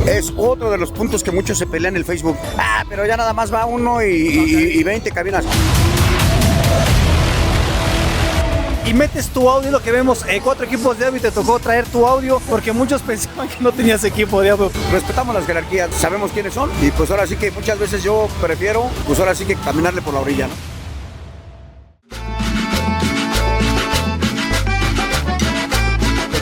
Es otro de los puntos que muchos se pelean en el Facebook. Pero ya nada más va uno y 20 cabinas. Y metes tu audio, lo que vemos, 4 equipos de audio, y te tocó traer tu audio porque muchos pensaban que no tenías equipo de audio. Respetamos las jerarquías, sabemos quiénes son y pues ahora sí que muchas veces yo prefiero, pues ahora sí que caminarle por la orilla, ¿no?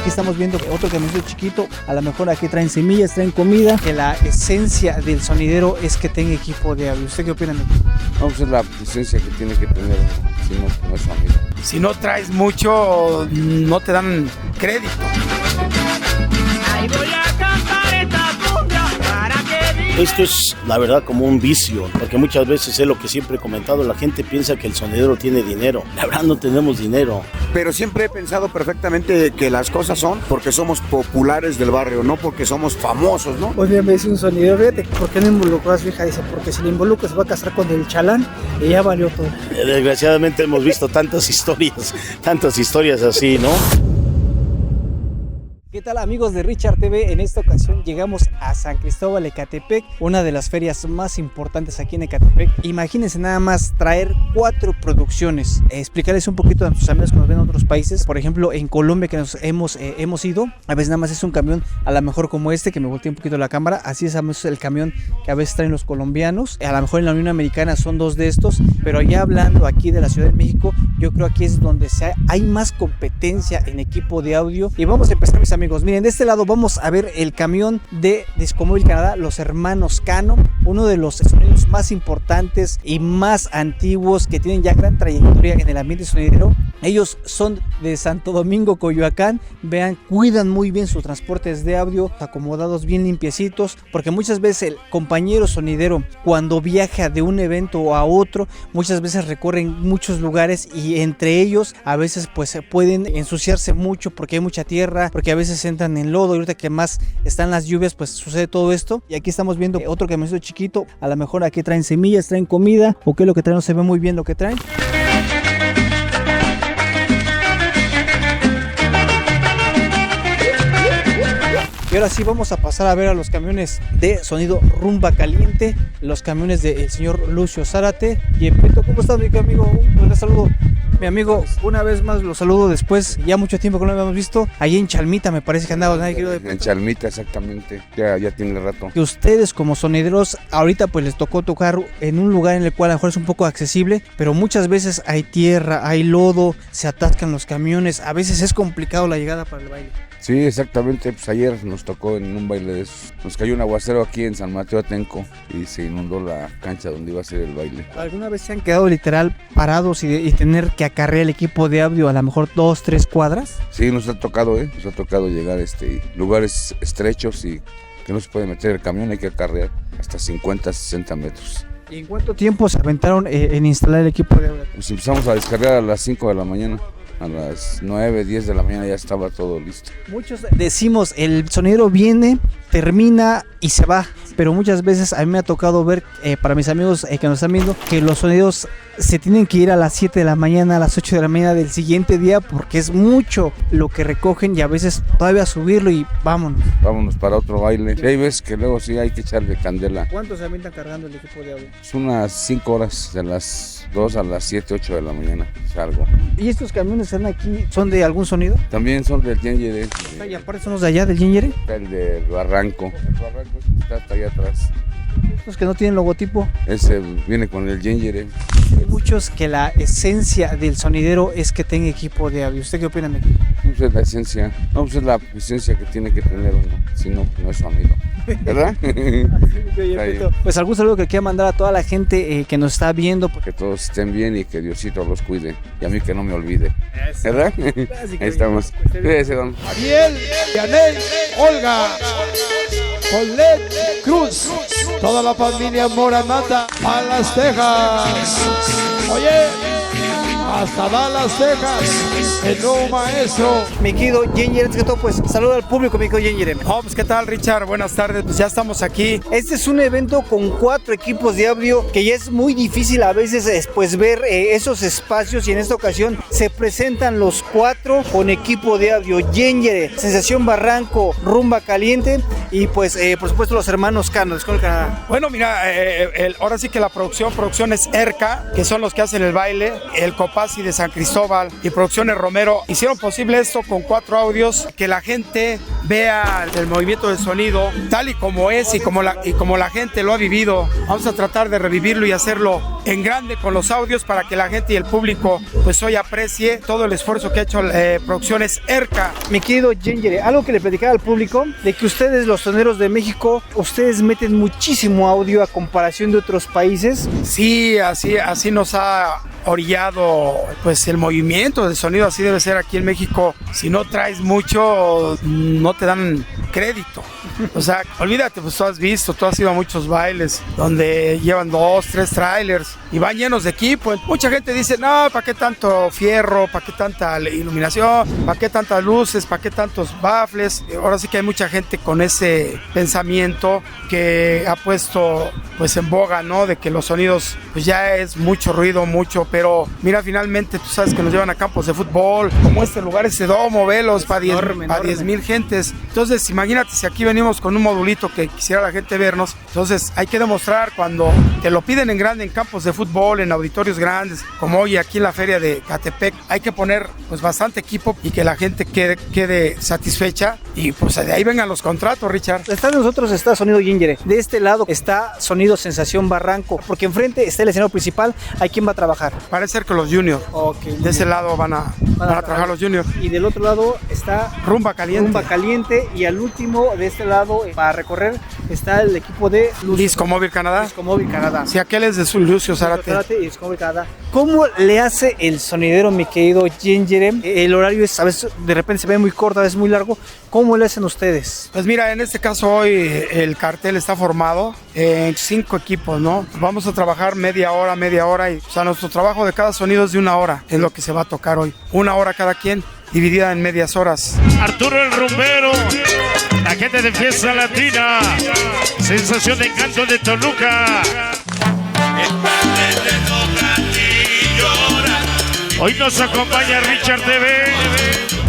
Aquí estamos viendo otro camioncito chiquito, a lo mejor aquí traen semillas, traen comida, que la esencia del sonidero es que tenga equipo de audio. ¿Usted qué opina? No, pues es la esencia que tiene que tener, si no es amigo. Si no traes mucho, no te dan crédito. Ahí voy a cantar esta cumbia para que... Esto es, la verdad, como un vicio, porque muchas veces es lo que siempre he comentado, la gente piensa que el sonidero tiene dinero. La verdad no tenemos dinero. Pero siempre he pensado perfectamente que las cosas son porque somos populares del barrio, no porque somos famosos, ¿no? Hoy día me dice un sonidero, fíjate, ¿por qué no involucró a su hija? Dice, porque si le involucra se va a casar con el chalán y ya valió todo. Desgraciadamente hemos visto tantas historias así, ¿no? ¿Qué tal, amigos de Richard TV? En esta ocasión llegamos a San Cristóbal, Ecatepec, una de las ferias más importantes aquí en Ecatepec. Imagínense nada más traer 4 producciones. Explicarles un poquito a nuestros amigos que nos ven en otros países. Por ejemplo, en Colombia, que nos hemos ido, a veces nada más es un camión, a lo mejor como este, que me volteé un poquito la cámara. Así es el camión que a veces traen los colombianos. A lo mejor en la Unión Americana son 2 de estos, pero ya hablando aquí de la Ciudad de México, yo creo aquí es donde hay más competencia en equipo de audio. Y vamos a empezar, mis amigos. Miren, de este lado vamos a ver el camión de Discomóvil Canadá, los hermanos Cano, uno de los sonidos más importantes y más antiguos que tienen ya gran trayectoria en el ambiente sonidero. Ellos son de Santo Domingo, Coyoacán. Vean, cuidan muy bien sus transportes de audio, acomodados bien limpiecitos, porque muchas veces el compañero sonidero, cuando viaja de un evento a otro, muchas veces recorren muchos lugares y entre ellos a veces pues pueden ensuciarse mucho porque hay mucha tierra, porque a veces entran en lodo, y ahorita que más están las lluvias pues sucede todo esto. Y aquí estamos viendo otro camioncito chiquito, a lo mejor aquí traen semillas, traen comida, o qué es lo que traen, no se ve muy bien lo que traen. Y ahora sí vamos a pasar a ver a los camiones de sonido Rumba Caliente, los camiones del señor Lucio Zárate. Y Peto, ¿cómo estás, mi amigo? Un saludo. Mi amigo, una vez más lo saludo después, ya mucho tiempo que no lo habíamos visto, ahí en Chalmita me parece que andaba. En Chalmita, exactamente, ya tiene rato. Que ustedes como sonideros, ahorita pues les tocó tocar en un lugar en el cual a lo mejor es un poco accesible, pero muchas veces hay tierra, hay lodo, se atascan los camiones, a veces es complicado la llegada para el baile. Sí, exactamente, pues ayer nos tocó en un baile de esos. Nos cayó un aguacero aquí en San Mateo Atenco y se inundó la cancha donde iba a ser el baile. ¿Alguna vez se han quedado literal parados y tener que acarrear el equipo de audio a lo mejor 2-3 cuadras? Sí, nos ha tocado llegar a lugares estrechos y que no se puede meter el camión, hay que acarrear hasta 50-60 metros. ¿Y en cuánto tiempo se aventaron en instalar el equipo de audio? Pues empezamos a descargar a las 5 de la mañana. A las 9, 10 de la mañana ya estaba todo listo. Muchos decimos, el sonidero viene, termina y se va, pero muchas veces a mí me ha tocado ver, para mis amigos que nos están viendo, que los sonideros se tienen que ir a las 7 de la mañana, a las 8 de la mañana del siguiente día, porque es mucho lo que recogen y a veces todavía subirlo y vámonos. Vámonos para otro baile. Y hay veces que luego sí hay que echarle candela. ¿Cuántos se avientan cargando el equipo de audio? Es unas 5 horas, de las 2 a las 7, 8 de la mañana salgo. ¿Y estos camiones están aquí, son de algún sonido? También son del Yengere. ¿Y aparte son los de allá, del Yengere? El del Barranco. El Barranco está hasta allá atrás. Los que no tienen logotipo. Ese viene con el Yengere. Hay muchos que la esencia del sonidero es que tenga equipo de audio. ¿Usted qué opina de aquí? Pues es la esencia. No, pues es la esencia que tiene que tener uno. Si no, no es su amigo. ¿Verdad? Pues algún saludo que quiera mandar a toda la gente que nos está viendo. Que todos estén bien y que Diosito los cuide. Y a mí que no me olvide. ¿Verdad? Ahí estamos. Cuídese, don. Ariel, Yanel, Olga, Colette, Cruz, toda la familia Moranata a Las Tejas. Oye, hasta Dallas, Texas, el nuevo maestro. Mi querido Ginger, antes que todo, pues saluda al público, mi querido Ginger. Oh, pues, ¿qué tal, Richard? Buenas tardes. Pues ya estamos aquí. Este es un evento con 4 equipos de audio que ya es muy difícil a veces pues ver esos espacios, y en esta ocasión se presentan los 4 con equipo de audio: Ginger, Sensación Barranco, Rumba Caliente y pues por supuesto los hermanos Cano, de Escuela Canadá. Bueno, mira, ahora sí que la producción es ERCA, que son los que hacen el baile, el Copasi de San Cristóbal y Producciones Romero. Hicieron posible esto con 4 audios, que la gente vea el movimiento del sonido tal y como es y como la gente lo ha vivido. Vamos a tratar de revivirlo y hacerlo en grande con los audios para que la gente y el público pues hoy aprecie todo el esfuerzo que ha hecho Producciones ERCA. Mi querido Ginger, algo que le platicaba al público, de que ustedes, los soneros de México, ustedes meten muchísimo audio a comparación de otros países. Sí, así nos ha orillado pues el movimiento del sonido, así debe ser aquí en México. Si no traes mucho, no te dan crédito. O sea, olvídate, pues tú has ido a muchos bailes donde llevan 2, 3 trailers y van llenos de equipo. Mucha gente dice, no, ¿para qué tanto fierro? ¿Para qué tanta iluminación? ¿Para qué tantas luces? ¿Para qué tantos baffles? Ahora sí que hay mucha gente con ese pensamiento que ha puesto pues en boga, ¿no? De que los sonidos pues ya es mucho ruido, pero mira, finalmente tú sabes que nos llevan a campos de fútbol, como este lugar, ese domo, velos, para 10,000 gentes. Entonces imagínate si aquí venimos con un modulito que quisiera la gente vernos. Entonces hay que demostrar, cuando te lo piden en grande en campos de fútbol, en auditorios grandes, como hoy aquí en la feria de Catepec, hay que poner pues bastante equipo y que la gente quede satisfecha, y pues de ahí vengan los contratos, Richard. Detrás de nosotros está Sonido Ginger, de este lado está Sonido Sensación Barranco, porque enfrente está el escenario principal. ¿Hay quién va a trabajar? Parece ser que los juniors. Okay, de ese lado van a trabajar los juniors. Y del otro lado está Rumba Caliente. Y al último de este lado para recorrer está el equipo de Disco Móvil Canadá. Sí, aquel es de Lucio Zárate. Y Disco Móvil Canadá. ¿Cómo le hace el sonidero, mi querido Ginger? El horario es, a veces de repente se ve muy corto, a veces muy largo. ¿Cómo le hacen ustedes? Pues mira, en este caso hoy el cartel está formado en 5 equipos, ¿no? Vamos a trabajar media hora, y o sea, nuestro trabajo de cada sonido es de 1 hora, es lo que se va a tocar hoy. 1 hora cada quien, dividida en medias horas. Arturo el Rumbero, la gente de Fiesta Latina, Sensación de Encanto de Toluca. Hoy nos acompaña Richard TV.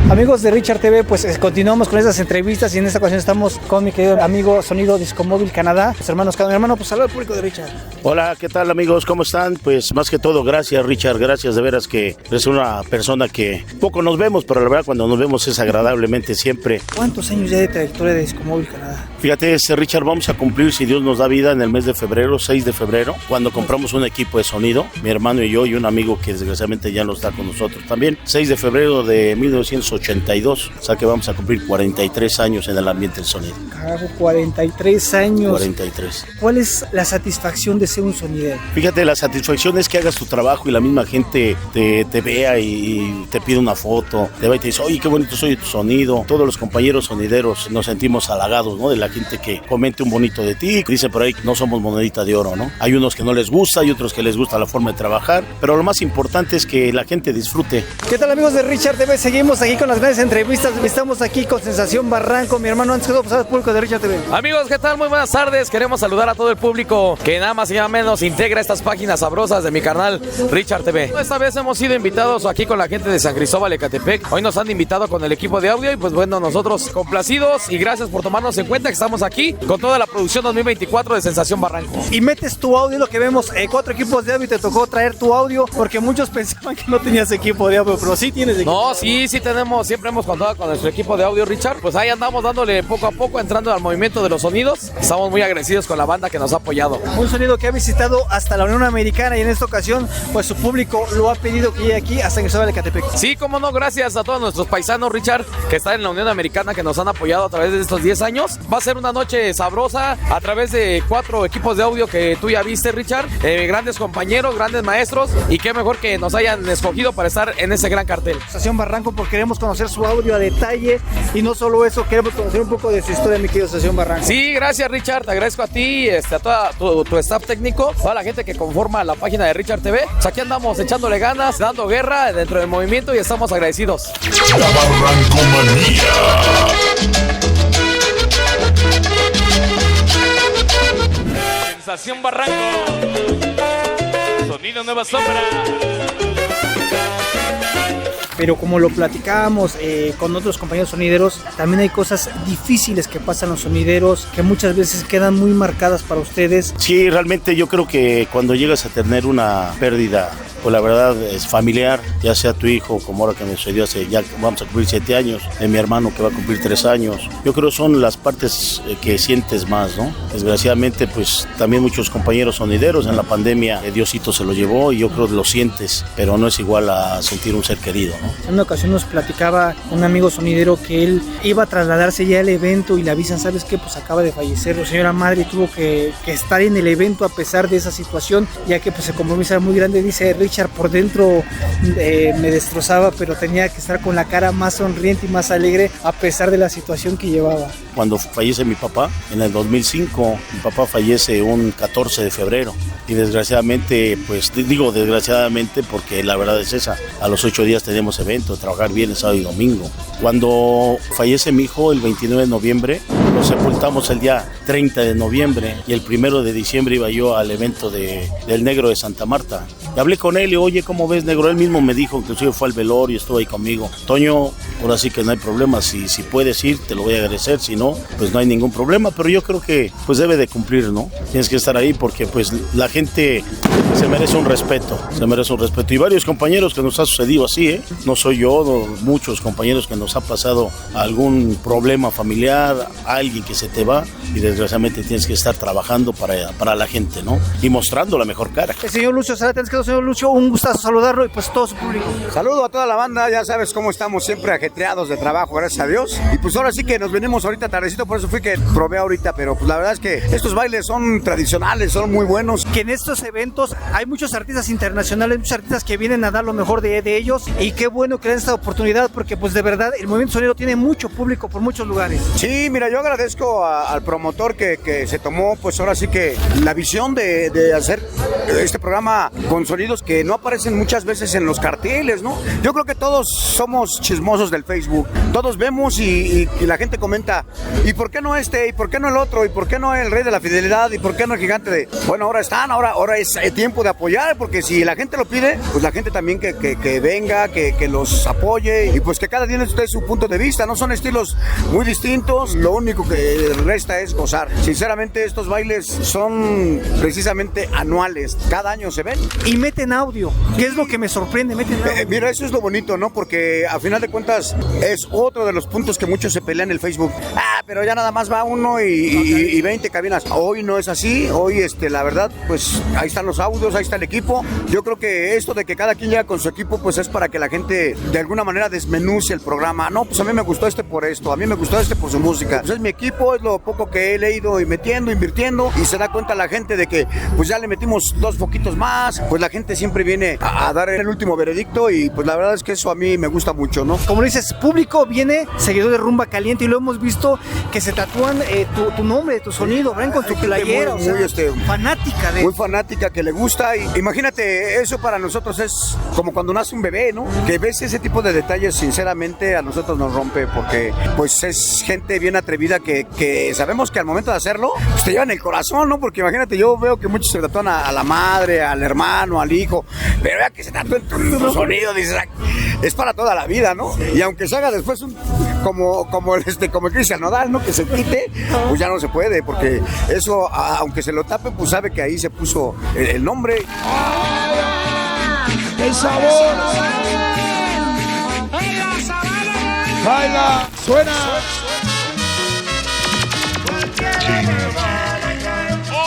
Amigos de Richard TV, pues continuamos con estas entrevistas, y en esta ocasión estamos con mi querido amigo Sonido Disco Móvil Canadá, los hermanos Cano. Mi hermano, pues saluda al público de Richard. Hola, ¿qué tal, amigos? ¿Cómo están? Pues más que todo, gracias, Richard, gracias, de veras que eres una persona que poco nos vemos, pero la verdad cuando nos vemos es agradablemente siempre. ¿Cuántos años ya de trayectoria de Disco Móvil Canadá? Fíjate, Richard, vamos a cumplir, si Dios nos da vida, en el mes de febrero, 6 de febrero, cuando compramos un equipo de sonido, mi hermano y yo, y un amigo que desgraciadamente ya no está con nosotros también. 6 de febrero de 1982, o sea que vamos a cumplir 43 años en el ambiente del sonido. Carajo, 43 años. 43. ¿Cuál es la satisfacción de ser un sonidero? Fíjate, la satisfacción es que hagas tu trabajo y la misma gente te vea y te pide una foto, te va y te dice, oye, qué bonito soy tu sonido. Todos los compañeros sonideros nos sentimos halagados, ¿no? De la gente que comente un bonito de ti. Dice por ahí, no somos monedita de oro, ¿no? Hay unos que no les gusta, hay otros que les gusta la forma de trabajar, pero lo más importante es que la gente disfrute. ¿Qué tal, amigos de Richard TV? Seguimos aquí con las grandes entrevistas. Estamos aquí con Sensación Barranco. Mi hermano, antes que todo, pasar al público de Richard TV. Amigos, ¿qué tal? Muy buenas tardes. Queremos saludar a todo el público que nada más y nada menos integra estas páginas sabrosas de mi canal Richard TV. Esta vez hemos sido invitados aquí con la gente de San Cristóbal, Ecatepec. Hoy nos han invitado con el equipo de audio y pues bueno, nosotros complacidos y gracias por tomarnos en cuenta que estamos aquí con toda la producción 2024 de Sensación Barranco. Y metes tu audio, lo que vemos, 4 equipos de audio, y te tocó traer tu audio porque muchos pensaban que no tenías equipo de audio, pero sí tienes equipo. No, sí tenemos, siempre hemos contado con nuestro equipo de audio, Richard. Pues ahí andamos dándole poco a poco, entrando al movimiento de los sonidos. Estamos muy agradecidos con la banda que nos ha apoyado. Un sonido que ha visitado hasta la Unión Americana y en esta ocasión, pues su público lo ha pedido que llegue aquí a San Cristóbal de Ecatepec. Sí, cómo no, gracias a todos nuestros paisanos, Richard, que están en la Unión Americana, que nos han apoyado a través de estos 10 años. Va a ser una noche sabrosa a través de 4 equipos de audio que tú ya viste, Richard. Grandes compañeros, grandes maestros, y qué mejor que nos hayan escogido para estar en ese gran cartel. Sensación Barranco, porque queremos conocer su audio a detalle y no solo eso, queremos conocer un poco de su historia, mi querido Estación Barranco. Sí, gracias Richard, te agradezco a ti, a todo tu staff técnico, toda la gente que conforma la página de Richard TV. Pues aquí andamos echándole ganas, dando guerra dentro del movimiento y estamos agradecidos. La Barrancomanía. Sensación Barranco, sonido Nueva Sombra. Pero como lo platicábamos con otros compañeros sonideros, también hay cosas difíciles que pasan los sonideros, que muchas veces quedan muy marcadas para ustedes. Sí, realmente yo creo que cuando llegas a tener una pérdida, pues la verdad es familiar, ya sea tu hijo, como ahora que me sucedió hace, ya vamos a cumplir 7 años, de mi hermano que va a cumplir 3 años, yo creo que son las partes que sientes más, ¿no? Desgraciadamente, pues también muchos compañeros sonideros en la pandemia, Diosito se lo llevó y yo creo que lo sientes, pero no es igual a sentir un ser querido, ¿no? En una ocasión nos platicaba un amigo sonidero que él iba a trasladarse ya al evento y le avisan, ¿sabes qué? Pues acaba de fallecer la señora madre y tuvo que estar en el evento a pesar de esa situación, ya que pues el compromiso era muy grande. Dice Richard, por dentro me destrozaba, pero tenía que estar con la cara más sonriente y más alegre a pesar de la situación que llevaba. Cuando fallece mi papá, en el 2005, mi papá fallece un 14 de febrero y desgraciadamente, pues digo desgraciadamente porque la verdad es esa, a los 8 días tenemos evento, trabajar viernes, sábado y domingo. Cuando fallece mi hijo el 29 de noviembre, lo sepultamos el día 30 de noviembre y el 1 de diciembre iba yo al evento del Negro de Santa Marta. Y hablé con él y oye, ¿cómo ves, Negro? Él mismo me dijo, inclusive fue al velorio y estuvo ahí conmigo. Toño, ahora sí que no hay problema, si puedes ir te lo voy a agradecer, si no, pues no hay ningún problema, pero yo creo que pues debe de cumplir, ¿no? Tienes que estar ahí porque pues la gente se merece un respeto, y varios compañeros que nos ha sucedido así, ¿eh? No soy yo, muchos compañeros que nos ha pasado algún problema familiar, alguien que se te va y desgraciadamente tienes que estar trabajando para la gente, ¿no? Y mostrando la mejor cara. El señor Lucio Zárate, señor Lucio, un gustazo saludarlo y pues todo su público. Saludo a toda la banda, ya sabes cómo estamos siempre ajetreados de trabajo, gracias a Dios. Y pues ahora sí que nos venimos ahorita tardecito, por eso fui que probé ahorita, pero pues la verdad es que estos bailes son tradicionales, son muy buenos. Que en estos eventos hay muchos artistas internacionales, muchos artistas que vienen a dar lo mejor de ellos y qué bueno que den esta oportunidad porque pues de verdad el movimiento sonero tiene mucho público por muchos lugares. Sí, mira, yo agradezco al promotor que se tomó pues ahora sí que la visión de hacer este programa con sonidos que no aparecen muchas veces en los carteles, ¿no? Yo creo que todos somos chismosos del Facebook, todos vemos y la gente comenta, ¿y por qué no este? ¿Y por qué no el otro? ¿Y por qué no el Rey de la Fidelidad? ¿Y por qué no el Gigante de...? Bueno, ahora están, ahora es tiempo de apoyar, porque si la gente lo pide, pues la gente también que venga, que los apoye y pues que cada día esté su punto de vista, no son estilos muy distintos, lo único que resta es gozar. Sinceramente estos bailes son precisamente anuales, cada año se ven. Y meten audio, ¿qué es lo que me sorprende? Meten audio. Mira, eso es lo bonito, ¿no? Porque a final de cuentas es otro de los puntos que muchos se pelean en el Facebook. Pero ya nada más va uno y 20 cabinas. Hoy no es así, hoy la verdad, pues ahí están los audios, ahí está el equipo. Yo creo que esto de que cada quien llega con su equipo, pues es para que la gente de alguna manera desmenuce el programa. No, pues a mí me gustó por esto, a mí me gustó por su música. Pues es mi equipo, es lo poco que he leído y metiendo, invirtiendo, y se da cuenta la gente de que pues ya le metimos 2 foquitos más, pues la gente siempre viene a dar el último veredicto y pues la verdad es que eso a mí me gusta mucho, ¿no? Como dices, público viene seguidor de Rumba Caliente y lo hemos visto que se tatúan tu nombre, tu sonido, ven con tu playera, fanática de... Muy fanática, que le gusta y imagínate, eso para nosotros es como cuando nace un bebé, ¿no? Que ves ese tipo de detalles, sinceramente a nosotros nos rompe porque pues es gente bien atrevida que sabemos que al momento de hacerlo pues te llevan el corazón, ¿no? Porque imagínate, yo veo que muchos se tatúan a la madre, al hermano, al hijo, pero ya que se tatúen tu sonido, dices, es para toda la vida, ¿no? Y aunque se haga después como el Cristian Nodal, ¿no? Que se quite, pues ya no se puede, porque eso, aunque se lo tape, pues sabe que ahí se puso el nombre. ¡El sabor! ¡Baila! ¡Suena!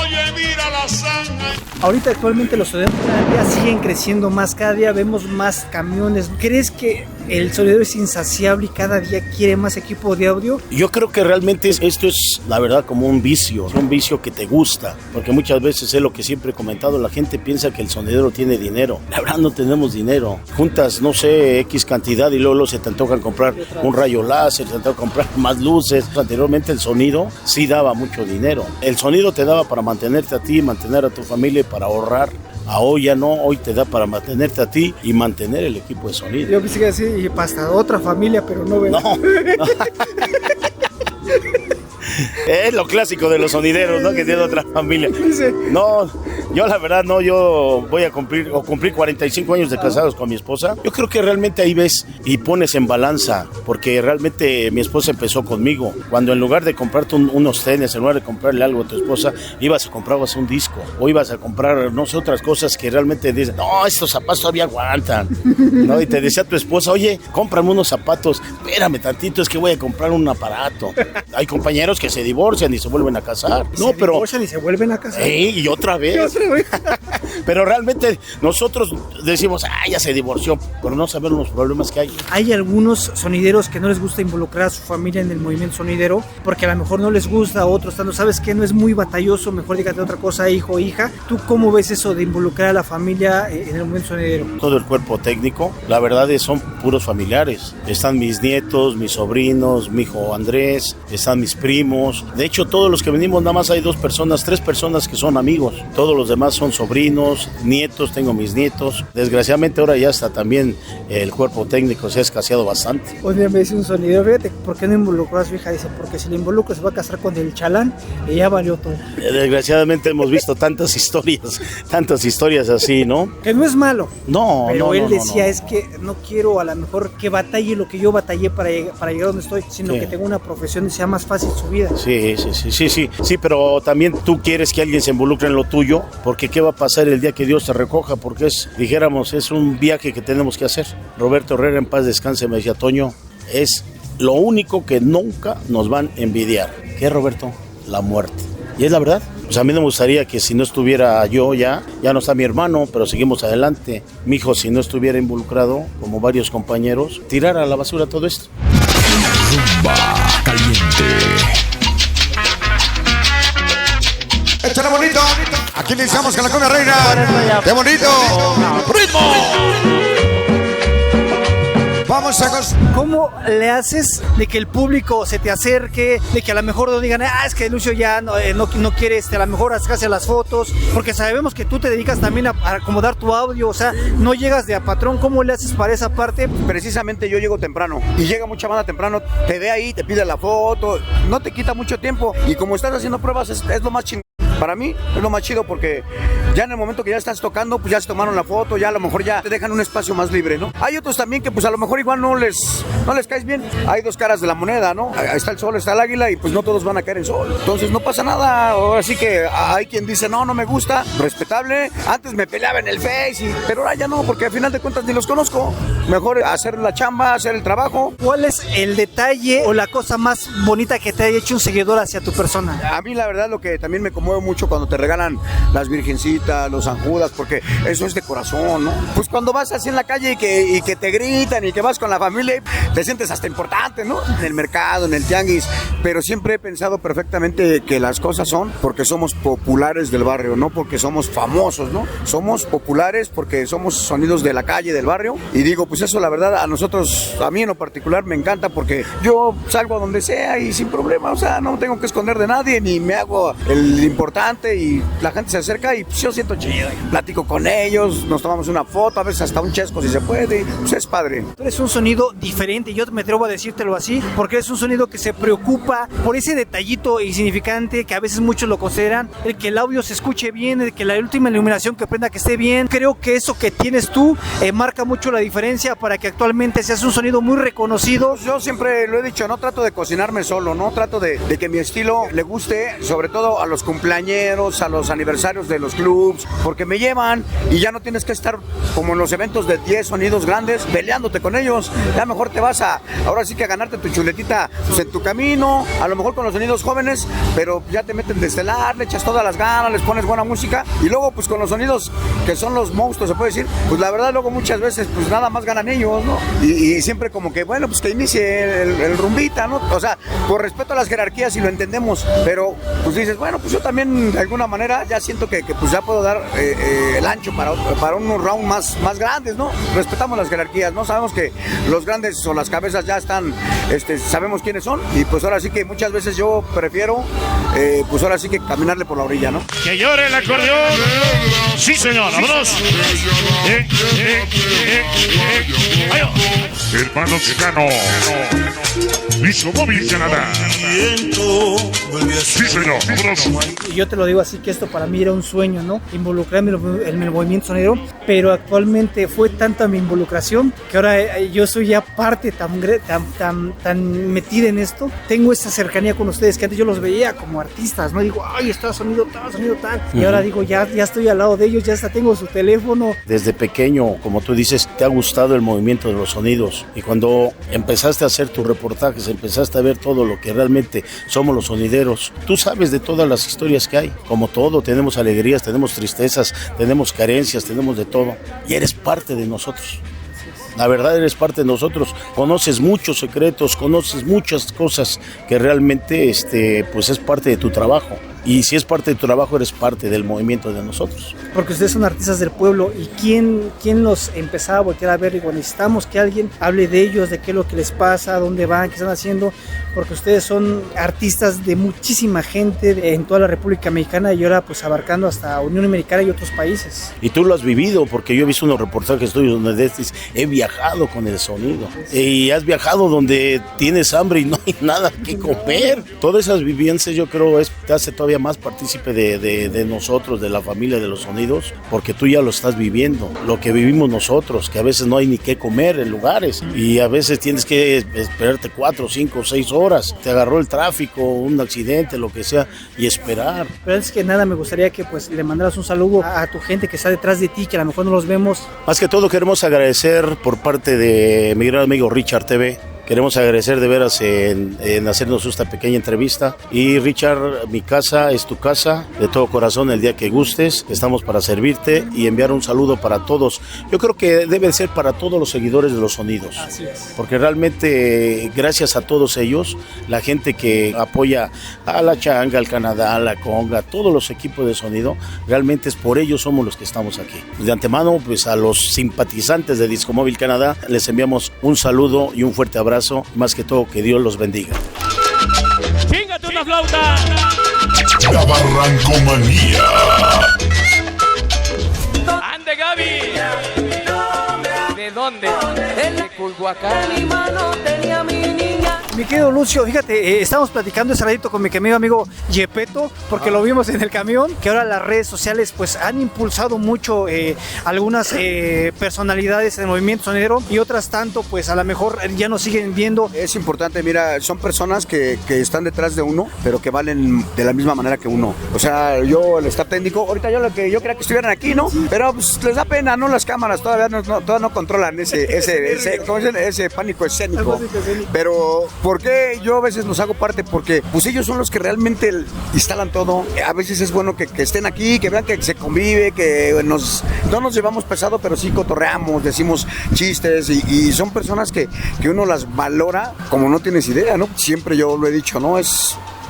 Oye, mira la sangre. Ahorita actualmente los sonideros cada día siguen creciendo más, cada día vemos más camiones. ¿Crees que el sonidero es insaciable y cada día quiere más equipo de audio. Yo creo que realmente esto es, la verdad, como un vicio que te gusta, porque muchas veces es lo que siempre he comentado, la gente piensa que el sonidero tiene dinero. La verdad no tenemos dinero. Juntas, no sé, X cantidad y luego se te antojan comprar un rayo láser, se te antoja comprar más luces. Anteriormente el sonido sí daba mucho dinero. El sonido te daba para mantenerte a ti, mantener a tu familia y para ahorrar. Hoy ya no, hoy te da para mantenerte a ti y mantener el equipo de sonido. Yo pensé que así, y hasta otra familia, pero no veo. No. Es lo clásico de los sonideros, ¿no? Que tiene otra familia. No, yo la verdad no, yo voy a cumplir 45 años de casados con mi esposa. Yo creo que realmente ahí ves y pones en balanza, porque realmente mi esposa empezó conmigo. Cuando en lugar de comprarte unos tenis, en lugar de comprarle algo a tu esposa, ibas a comprabas un disco, o ibas a comprar, no sé, otras cosas que realmente dicen, no, estos zapatos todavía aguantan, ¿no? Y te decía tu esposa, oye, cómprame unos zapatos, espérame tantito, es que voy a comprar un aparato. Hay compañeros que se divorcian y se vuelven a casar. No, pero se divorcian y se vuelven a casar. Y otra vez. Pero realmente nosotros decimos, ya se divorció, pero no sabemos los problemas que hay. Hay algunos sonideros que no les gusta involucrar a su familia en el movimiento sonidero, porque a lo mejor no les gusta, a otros tanto, sabes que no es muy batalloso, mejor dígate otra cosa, hijo o hija. ¿Tú cómo ves eso de involucrar a la familia en el movimiento sonidero? Todo el cuerpo técnico, la verdad son puros familiares. Están mis nietos, mis sobrinos, mi hijo Andrés, están mis primos. De hecho, todos los que venimos, nada más hay 3 personas que son amigos. Todos los demás son sobrinos, nietos, tengo mis nietos. Desgraciadamente ahora ya está también el cuerpo técnico, se ha escaseado bastante. Un día me dice un sonidero, fíjate, ¿por qué no involucró a su hija? Dice, porque si le involucro se va a casar con el chalán y ya valió todo. Desgraciadamente hemos visto tantas historias así, ¿no? Que no es malo. No, pero no, él no, decía, no. Es que no quiero a lo mejor que batalle lo que yo batallé para llegar donde estoy, sino que tenga una profesión y sea más fácil su vida. Sí, pero también tú quieres que alguien se involucre en lo tuyo, porque ¿qué va a pasar el día que Dios te recoja? Porque es un viaje que tenemos que hacer. Roberto Herrera, en paz descanse, me decía, Toño, es lo único que nunca nos van a envidiar. ¿Qué, Roberto? La muerte. Y es la verdad. Pues a mí no me gustaría que si no estuviera yo ya no está mi hermano, pero seguimos adelante. Mi hijo, si no estuviera involucrado, como varios compañeros, tirar a la basura todo esto. Rumba caliente. ¡Échale bonito! Aquí iniciamos con la cumbia reina. ¡Qué bonito! ¡Ritmo! Vamos a... ¿Cómo le haces de que el público se te acerque, de que a lo mejor no digan, es que Lucio ya no quiere a lo mejor acercarse a las fotos, porque sabemos que tú te dedicas también a acomodar tu audio, o sea, no llegas de a patrón? ¿Cómo le haces para esa parte? Precisamente yo llego temprano y llega mucha banda temprano, te ve ahí, te pide la foto, no te quita mucho tiempo y como estás haciendo pruebas es lo más chingón. Para mí es lo más chido porque ya en el momento que ya estás tocando, pues ya se tomaron la foto, ya a lo mejor ya te dejan un espacio más libre, ¿no? Hay otros también que pues a lo mejor igual no les caes bien. Hay dos caras de la moneda, ¿no? Está el sol, está el águila y pues no todos van a caer en sol. Entonces no pasa nada. Así que hay quien dice, no me gusta, respetable. Antes me peleaba en el Face, pero ahora ya no, porque al final de cuentas ni los conozco. Mejor hacer la chamba, hacer el trabajo. ¿Cuál es el detalle o la cosa más bonita que te haya hecho un seguidor hacia tu persona? A mí la verdad lo que también me conmueve mucho cuando te regalan las virgencitas, los San Judas, porque eso es de corazón, ¿no? Pues cuando vas así en la calle y que te gritan y que vas con la familia, te sientes hasta importante, ¿no? En el mercado, en el tianguis, pero siempre he pensado perfectamente que las cosas son porque somos populares del barrio, no porque somos famosos, ¿no? Somos populares porque somos sonidos de la calle, del barrio, y digo, pues eso la verdad a nosotros, a mí en lo particular me encanta porque yo salgo a donde sea y sin problema, o sea, no tengo que esconder de nadie ni me hago el importante y la gente se acerca y pues yo siento chido, platico con ellos, nos tomamos una foto, a veces hasta un chesco si se puede, pues es padre. Tú eres un sonido diferente, yo me atrevo a decírtelo así, porque es un sonido que se preocupa por ese detallito insignificante que a veces muchos lo consideran, el que el audio se escuche bien, el que la última iluminación que prenda que esté bien. Creo que eso que tienes tú marca mucho la diferencia para que actualmente seas un sonido muy reconocido. Yo siempre lo he dicho, no trato de cocinarme solo, no trato de que mi estilo le guste, sobre todo a los cumpleaños cumpleañeros, a los aniversarios de los clubs, porque me llevan y ya no tienes que estar como en los eventos de 10 sonidos grandes peleándote con ellos. Ya mejor te vas ahora sí que a ganarte tu chuletita pues, en tu camino, a lo mejor con los sonidos jóvenes, pero ya te meten de estelar, le echas todas las ganas, les pones buena música y luego pues con los sonidos que son los monstruos, se puede decir, pues la verdad luego muchas veces pues nada más ganan ellos, ¿no? Y siempre como que bueno, pues que inicie el rumbita, ¿no? O sea, por respeto a las jerarquías y lo entendemos, pero pues dices, bueno, pues yo también de alguna manera ya siento que pues ya puedo dar el ancho para unos rounds más grandes, ¿no? Respetamos las jerarquías, ¿no? Sabemos que los grandes o las cabezas ya están, sabemos quiénes son y pues ahora sí que muchas veces yo prefiero pues ahora sí que caminarle por la orilla, ¿no? Que llore el acordeón. Sí, señor, vámonos. Hermano Chicano. Discomóvil Canadá. Sí, señor, vámonos. Yo te lo digo así, que esto para mí era un sueño, ¿no? Involucrarme en el movimiento sonidero, pero actualmente fue tanta mi involucración que ahora yo soy ya parte tan metida en esto. Tengo esa cercanía con ustedes que antes yo los veía como artistas, ¿no? Digo, ay, está sonido tal. Y ahora digo, ya estoy al lado de ellos, ya hasta tengo su teléfono. Desde pequeño, como tú dices, te ha gustado el movimiento de los sonidos y cuando empezaste a hacer tus reportajes, empezaste a ver todo lo que realmente somos los sonideros, tú sabes de todas las historias que hay, como todo, tenemos alegrías, tenemos tristezas, tenemos carencias, tenemos de todo y eres parte de nosotros. La verdad, eres parte de nosotros, conoces muchos secretos, conoces muchas cosas que realmente pues es parte de tu trabajo. Y si es parte de tu trabajo, eres parte del movimiento de nosotros. Porque ustedes son artistas del pueblo y ¿quién los empezaba a voltear a ver? Digo, necesitamos que alguien hable de ellos, de qué es lo que les pasa, dónde van, qué están haciendo, porque ustedes son artistas de muchísima gente en toda la República Mexicana y ahora pues abarcando hasta Unión Americana y otros países. Y tú lo has vivido, porque yo he visto unos reportajes tuyos donde he viajado con el sonido. Y has viajado donde tienes hambre y no hay nada que comer. Todas esas vivencias yo creo te hace todavía más partícipe de nosotros, de la familia de los sonidos, porque tú ya lo estás viviendo, lo que vivimos nosotros, que a veces no hay ni qué comer en lugares y a veces tienes que esperarte 4, 5, 6 horas, te agarró el tráfico, un accidente, lo que sea, y esperar. Pero es que nada, me gustaría que pues le mandaras un saludo a tu gente que está detrás de ti, que a lo mejor no los vemos. Más que todo queremos agradecer por parte de mi gran amigo Richard TV. Queremos agradecer de veras en hacernos esta pequeña entrevista. Y Richard, mi casa es tu casa, de todo corazón, el día que gustes, estamos para servirte y enviar un saludo para todos. Yo creo que debe ser para todos los seguidores de los sonidos. Así es. Porque realmente, gracias a todos ellos, la gente que apoya a la Changa, al Canadá, a la Conga, todos los equipos de sonido, realmente es por ellos somos los que estamos aquí. De antemano, pues a los simpatizantes de Discomóvil Canadá, les enviamos un saludo y un fuerte abrazo. Más que todo, que Dios los bendiga. ¡Chíngate una flauta! La Barrancomanía. ¡Ande, Gaby! ¿De dónde? De Culhuacán. Mi querido Lucio, fíjate, estamos platicando ese ratito con mi querido amigo Yepeto, porque lo vimos en el camión, que ahora las redes sociales pues han impulsado mucho algunas personalidades del movimiento sonidero y otras tanto pues a lo mejor ya nos siguen viendo. Es importante, mira, son personas que están detrás de uno, pero que valen de la misma manera que uno. O sea, yo, el staff técnico, ahorita yo quería que estuvieran aquí, ¿no? Pero pues les da pena, ¿no? Las cámaras todavía no controlan ese pánico escénico. Pero ¿por qué yo a veces los hago parte? Porque pues ellos son los que realmente instalan todo. A veces es bueno que estén aquí, que vean que se convive, que no nos llevamos pesado, pero sí cotorreamos, decimos chistes y son personas que uno las valora como no tienes idea, ¿no? Siempre yo lo he dicho, ¿no?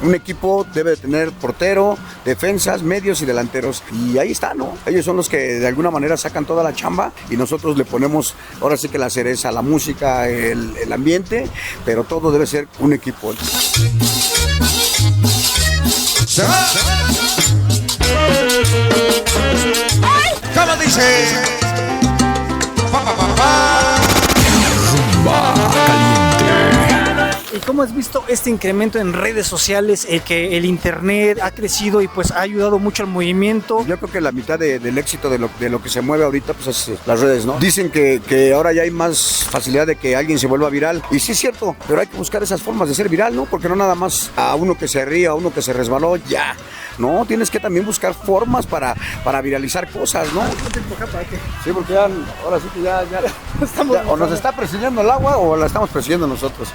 Un equipo debe de tener portero, defensas, medios y delanteros. Y ahí está, ¿no? Ellos son los que de alguna manera sacan toda la chamba y nosotros le ponemos, ahora sí que la cereza, la música, el ambiente, pero todo debe ser un equipo. Se va. ¿Cómo dice? Pa, pa, pa, pa. Rumba caliente. ¿Y cómo has visto este incremento en redes sociales, que el internet ha crecido y pues ha ayudado mucho al movimiento? Yo creo que la mitad del éxito de lo que se mueve ahorita pues es las redes, ¿no? Dicen que ahora ya hay más facilidad de que alguien se vuelva viral, y sí es cierto, pero hay que buscar esas formas de ser viral, ¿no? Porque no nada más a uno que se ríe, a uno que se resbaló, ya, ¿no? Tienes que también buscar formas para viralizar cosas, ¿no? Sí, porque ya, ahora sí que ya o nos está persiguiendo el agua o la estamos persiguiendo nosotros.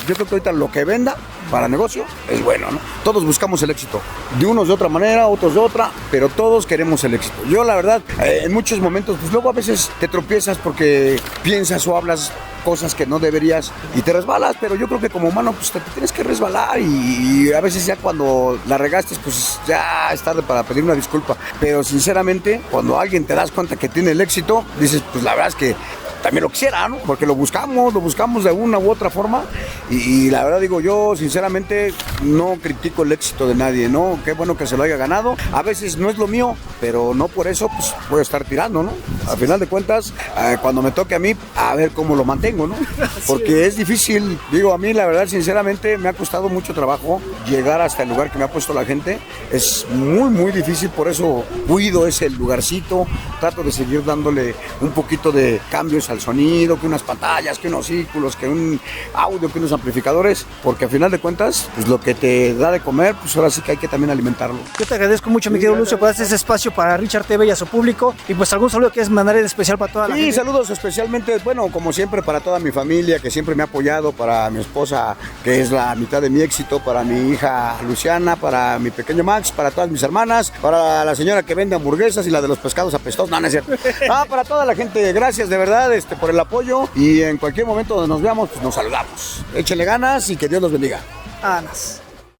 Yo creo que ahorita lo que venda para negocio es bueno, ¿no? Todos buscamos el éxito, de unos de otra manera, otros de otra, pero todos queremos el éxito. Yo la verdad, en muchos momentos, pues luego a veces te tropiezas porque piensas o hablas cosas que no deberías y te resbalas, pero yo creo que como humano pues te tienes que resbalar y a veces ya cuando la regaste pues ya es tarde para pedir una disculpa, pero sinceramente cuando alguien te das cuenta que tiene el éxito, dices pues la verdad es que también lo quisiera, ¿no? Porque lo buscamos de una u otra forma y la verdad digo yo, sinceramente, no critico el éxito de nadie, ¿no? Qué bueno que se lo haya ganado. A veces no es lo mío, pero no por eso pues voy a estar tirando, ¿no? Al final de cuentas, cuando me toque a mí, a ver cómo lo mantengo, ¿no? Porque es difícil, digo, a mí la verdad, sinceramente, me ha costado mucho trabajo llegar hasta el lugar que me ha puesto la gente. Es muy, muy difícil, por eso cuido ese lugarcito, trato de seguir dándole un poquito de cambios al sonido, que unas pantallas, que unos círculos, que un audio, que unos amplificadores, porque al final de cuentas, pues lo que te da de comer, pues ahora sí que hay que también alimentarlo. Yo te agradezco mucho, mi querido Lucio, por ese espacio para Richard TV y a su público, y pues algún saludo que quieres mandar en especial para toda la gente. Sí, saludos especialmente, bueno, como siempre, para toda mi familia, que siempre me ha apoyado, para mi esposa, que es la mitad de mi éxito, para mi hija Luciana, para mi pequeño Max, para todas mis hermanas, para la señora que vende hamburguesas y la de los pescados apestosos, no es cierto. Para toda la gente, gracias de verdad, por el apoyo, y en cualquier momento donde nos veamos, pues nos saludamos. Échenle ganas y que Dios los bendiga. Anas.